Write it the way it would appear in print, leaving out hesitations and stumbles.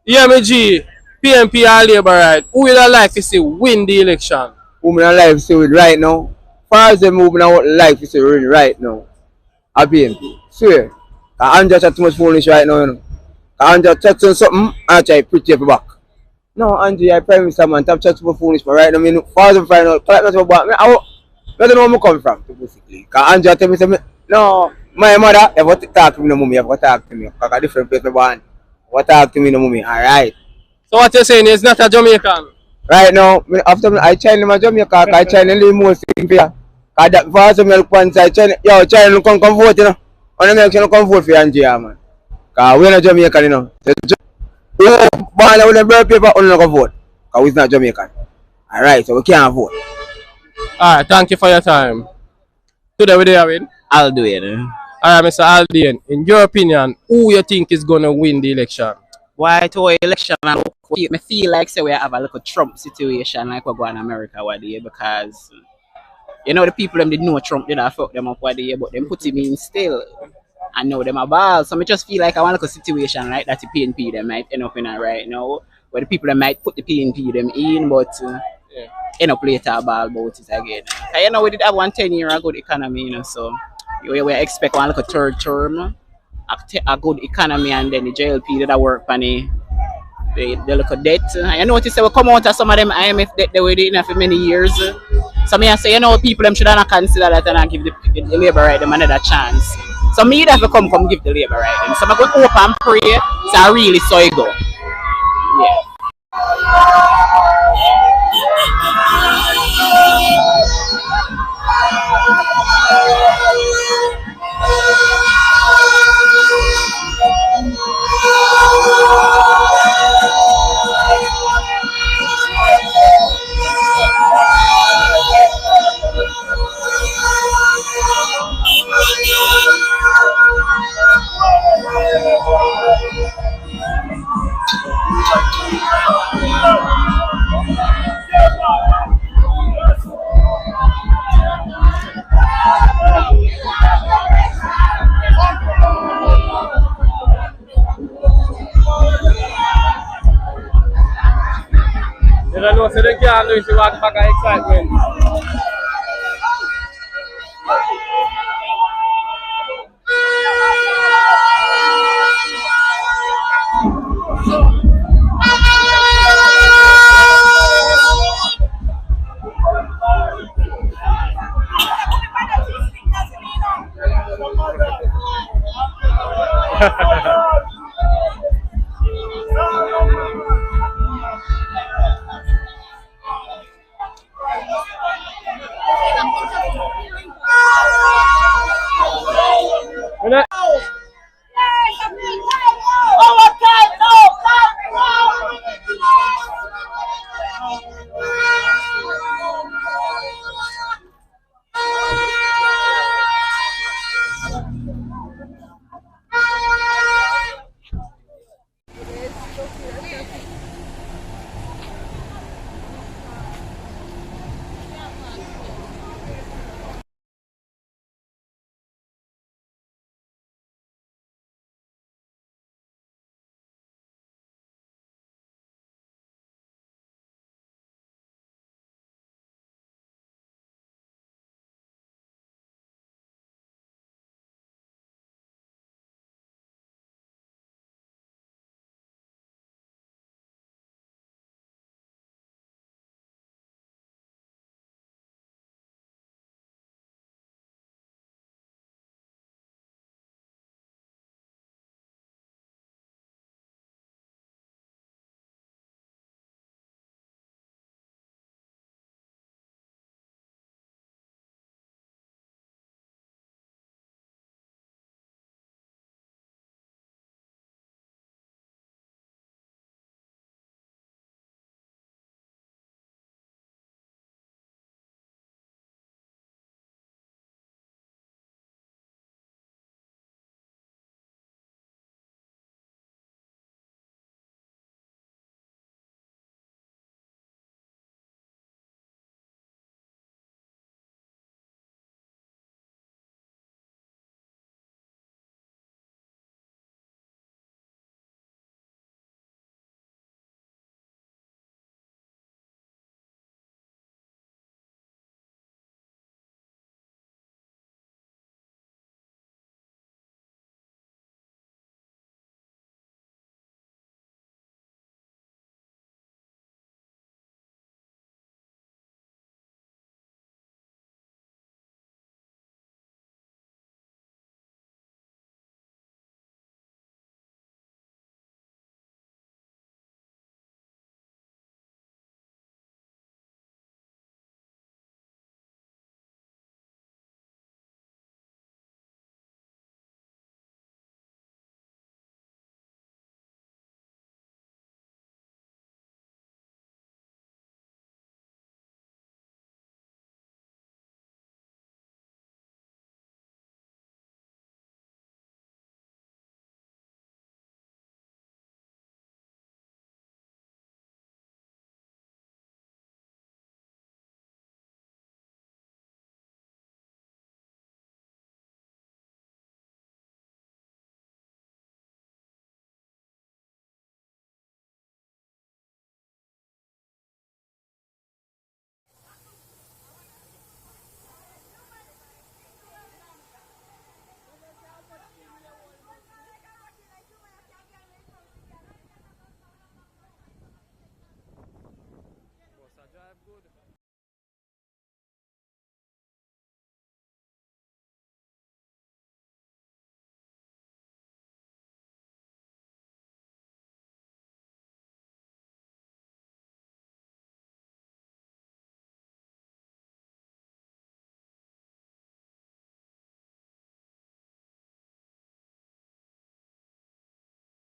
Yeah, me G, PNP and Labour, right? Who would I like to see win the election? Women are life see it right now. Far as them moving out life is really right now. I been swear. I'm just too much foolish right now, you know. I'm just touching something and try to pretty back. No, Angie, I Prime Minister man, I'm just too foolish, but right now, I mean, far as I'm find out, collect not about me. I don't know where I come from, basically. Because Angie tell me, say, no, my mother ever talk to me no mummy, ever talk to me. Because a different place, my born. What talk to me no mummy, alright. So what you're saying is not a Jamaican? Right now, after I China my Jamaica, I China live most thing here. Cause that for us, me look one side China, yo, China come vote, you know. And them China come vote for Angia, man. Cause we're not Jamaican, you know. So, born with a birth paper, only not vote. Cause we're not Jamaican. Alright, so we can't vote. Alright, thank you for your time. Today we there win. I'll do it. Alright, Mr. Aldean, in your opinion, who you think is gonna win the election? Why to election and me feel like say we have a little Trump situation like we go in America one day because you know the people them did know Trump did have fuck them up one day but them put him in still and now them a ball. So I just feel like I want a situation like that the PNP them might end up in right now where the people them might put the PNP them in but Yeah. end up later a ball about it again. And you know we did have 1 10 year a good economy, you know, so we expect one like a third term, a good economy and then the JLP did a work on the look of debt. I noticed they will come out of some of them IMF debt they were doing for many years. So me I say, you know, people them should not consider that and not give the Labour right them another chance. So me that will come give the Labour right them. So I'm going to hope and pray so I really saw it go. Yeah. You don't know, so they can't do it, you want back of excitement. You know?